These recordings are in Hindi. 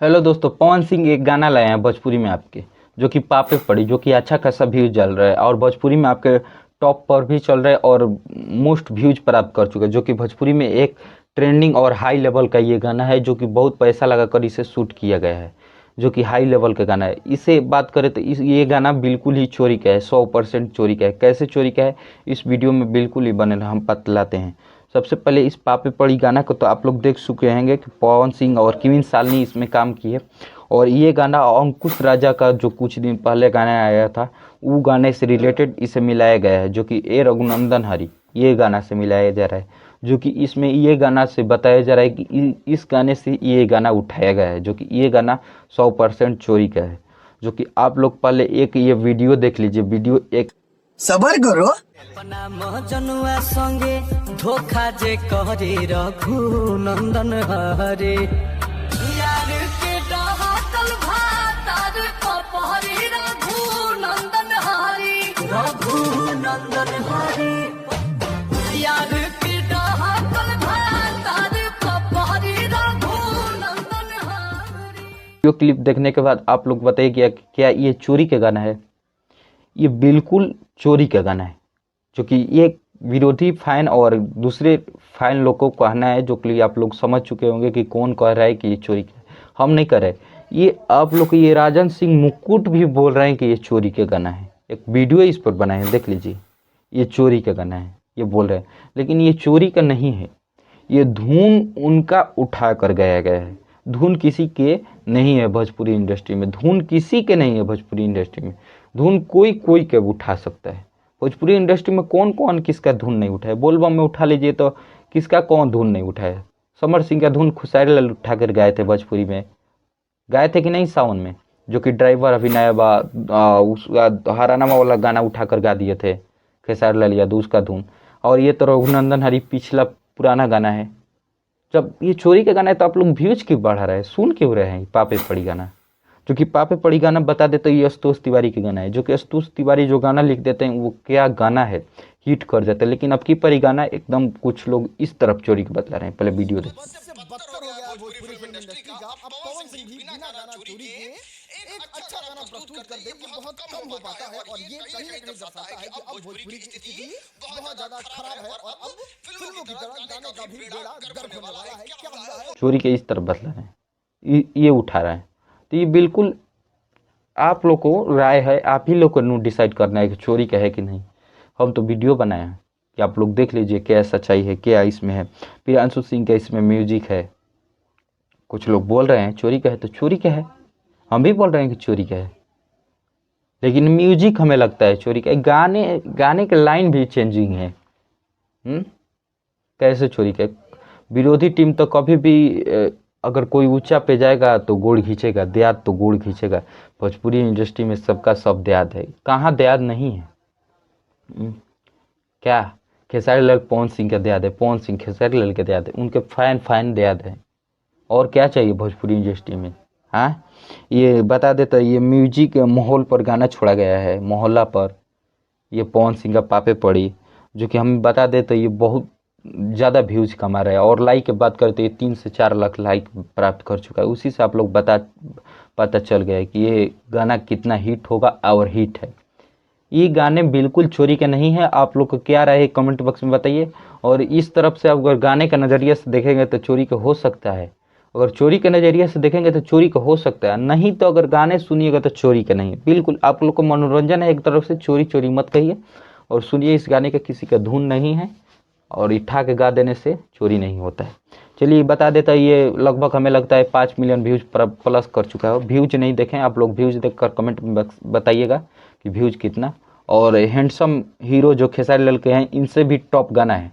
हेलो दोस्तों, पवन सिंह एक गाना लाए हैं भोजपुरी में आपके, जो कि पापे पड़ी, जो कि अच्छा खासा व्यूज चल रहा है और भोजपुरी में आपके टॉप पर भी चल रहा है और मोस्ट व्यूज प्राप्त कर चुका है। जो कि भोजपुरी में एक ट्रेंडिंग और हाई लेवल का ये गाना है, जो कि बहुत पैसा लगाकर इसे शूट किया गया है, जो कि हाई लेवल का गाना है। इसे बात करें तो ये गाना बिल्कुल ही चोरी का है, 100% चोरी का है। कैसे चोरी का है इस वीडियो में बिल्कुल ही बने हम बतलाते हैं। सबसे पहले इस पापे पड़ी गाना को तो आप लोग देख चुके होंगे कि पवन सिंह और क्वीन शालिनी इसमें काम किए। और ये गाना अंकुश राजा का जो कुछ दिन पहले गाना आया था, वो गाने से रिलेटेड इसे मिलाया गया है, जो कि ए रघुनंदन हरी ये गाना से मिलाया जा रहा है। जो कि इसमें ये गाना से बताया जा रहा है कि इस गाने से ये गाना उठाया गया है, जो कि ये गाना 100% चोरी का है। जो कि आप लोग पहले एक ये वीडियो देख लीजिए। वीडियो एक सबर करो। अपना महजनुआ संगे धोखा जे करे रघु नंदन हरे यार के डहातल भातार पपहरी रघु नंदन हरे यार के डहातल भातार पपहरी रघु नंदन हरे। वीडियो क्लिप देखने के बाद आप लोग बताइए कि क्या ये चोरी का गाना है? ये बिल्कुल चोरी का गाना है। जो कि ये विरोधी फैन और दूसरे फैन लोगों को कहना है, जो कि आप लोग समझ चुके होंगे कि कौन कह रहा है कि ये चोरी का है। हम नहीं कर रहे, ये आप लोग ये राजन सिंह मुकुट भी बोल रहे हैं कि ये चोरी का गाना है। एक वीडियो इस पर बनाए हैं, देख लीजिए। ये चोरी का गाना है ये बोल रहे हैं, लेकिन ये चोरी का नहीं है। ये धुन उनका उठा कर गाया गया है। धुन किसी के नहीं है भोजपुरी इंडस्ट्री में, धुन किसी के नहीं है भोजपुरी इंडस्ट्री में। धुन कोई कोई के उठा सकता है। भोजपुरी इंडस्ट्री में कौन कौन किसका धुन नहीं उठाया? बोलबम में उठा लीजिए तो किसका कौन धुन नहीं उठाया? समर सिंह का धुन खेसारी लाल उठा कर गाए थे, भोजपुरी में गाए थे कि नहीं सावन में। जो कि ड्राइवर अभिनय उसका हरानामा वाला गाना उठा कर गा दिए थे खेसारी लाल यादव, उसका धुन। और ये तो रघुनंदन हरी पिछला पुराना गाना है। जब ये चोरी का गाना है तो आप लोग व्यूज क्यों बढ़ा रहे हैं? सुन क्यों रहे हैं पापे पड़ी गाना? जो कि पापे पड़ी गाना बता देते ये आशुतोष तिवारी के गाना है। जो कि आशुतोष तिवारी जो गाना लिख देते हैं वो क्या गाना है, हिट कर जाता है। लेकिन अब की परी गाना एकदम कुछ लोग इस तरफ चोरी के बतला रहे हैं। पहले वीडियो देखो। बदतर हो गया भोजपुरी फिल्म इंडस्ट्री का। अब पवन सिंह भी बिना गाना चोरी किए एक अच्छा गाना प्रस्तुत कर दे, ये बहुत कम हो पाता है। और ये कहीं ना कहीं दर्शाता है कि अब भोजपुरी की स्थिति बहुत ज्यादा खराब है और अब फिल्मों की तरह गाने का भी बेड़ा गर्क होने वाला है। क्या हुआ है? चोरी के इस तरफ बतला रहे हैं, ये उठा रहे हैं। तो ये बिल्कुल आप लोग को राय है, आप ही लोग को डिसाइड करना है कि चोरी का है कि नहीं। हम तो वीडियो बनाए हैं कि आप लोग देख लीजिए क्या सच्चाई है, क्या इसमें है। प्रियांशु सिंह का इसमें म्यूजिक है। कुछ लोग बोल रहे हैं चोरी का है, तो चोरी का है। हम भी बोल रहे हैं कि चोरी का है, लेकिन म्यूजिक हमें लगता है चोरी का है। गाने के लाइन भी चेंजिंग है। कैसे चोरी का है? विरोधी टीम तो कभी भी अगर कोई ऊंचा पे जाएगा तो गोड़ खींचेगा, दयाद तो गोड़ खींचेगा। भोजपुरी इंडस्ट्री में सबका सब दयाद है, कहाँ दयाद नहीं है? क्या खेसारी लाल पवन सिंह का दयाद है? पवन सिंह खेसारी लाल के दयाद है, उनके फैन दयाद है। और क्या चाहिए भोजपुरी इंडस्ट्री में? हाँ, ये बता देता, ये म्यूजिक माहौल पर गाना छोड़ा गया है, मोहल्ला पर। ये पवन सिंह का पापे पड़ी, जो कि हम बता देते ये बहुत ज़्यादा व्यूज कमा रहा है। और लाइक की बात करते ये 3 से 4 लाख लाइक प्राप्त कर चुका है। उसी से आप लोग पता चल गया है कि ये गाना कितना हिट होगा और हिट है। ये गाने बिल्कुल चोरी के नहीं है। आप लोग को क्या राय है कमेंट बॉक्स में बताइए। और इस तरफ से अगर गाने का नज़रिया से देखेंगे तो चोरी का हो सकता है, अगर चोरी के नज़रिए से देखेंगे तो चोरी का हो सकता है, नहीं तो अगर गाने सुनिएगा तो चोरी का नहीं है। बिल्कुल आप लोग को मनोरंजन है एक तरफ से, चोरी चोरी मत कहिए। और सुनिए, इस गाने का किसी का धुन नहीं है और इठा के गा देने से चोरी नहीं होता है। चलिए बता देता, ये लगभग हमें लगता है 5 मिलियन व्यूज प्लस कर चुका है। व्यूज नहीं देखें आप लोग, व्यूज देखकर कमेंट में बताइएगा कि व्यूज कितना। और हैंडसम हीरो जो खेसारी लाल के हैं, इनसे भी टॉप गाना है,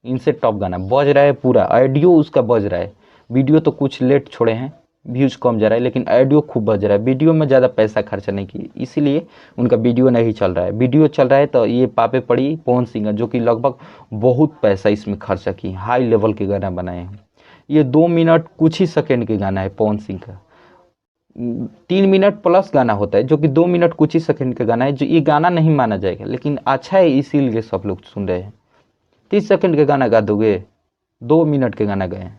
इनसे टॉप गाना बज रहा है। पूरा ऑडियो उसका बज रहा है। वीडियो तो कुछ लेट छोड़े हैं, व्यूज कम जा रहा है, लेकिन ऑडियो खूब बज रहा है। वीडियो में ज़्यादा पैसा खर्चा नहीं किए, इसीलिए उनका वीडियो नहीं चल रहा है। वीडियो चल रहा है तो ये पापे पड़ी पवन सिंह, जो कि लगभग बहुत पैसा इसमें खर्चा किए, हाई लेवल के गाना बनाए हैं। ये 2 मिनट कुछ ही सेकेंड के गाना है पवन सिंह का। 3 मिनट प्लस गाना होता है, जो कि 2 मिनट कुछ ही सेकेंड का गाना है। जो ये गाना नहीं माना जाएगा, लेकिन अच्छा है इसीलिए सब लोग सुन रहे हैं। 30 सेकेंड का गाना गा दोगे, 2 मिनट के गाना गए हैं।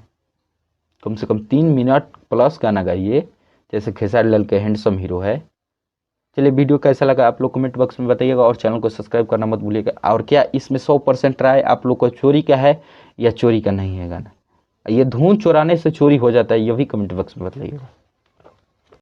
कम से कम 3 मिनट प्लस गाना गाइए, जैसे खेसारी लाल के हैंडसम हीरो है। चलिए वीडियो कैसा लगा आप लोग कमेंट बॉक्स में बताइएगा और चैनल को सब्सक्राइब करना मत भूलिएगा। और क्या इसमें 100% राय आप लोग को चोरी का है या चोरी का नहीं है गाना, ये धुन चुराने से चोरी हो जाता है, ये भी कमेंट बॉक्स में बताइएगा।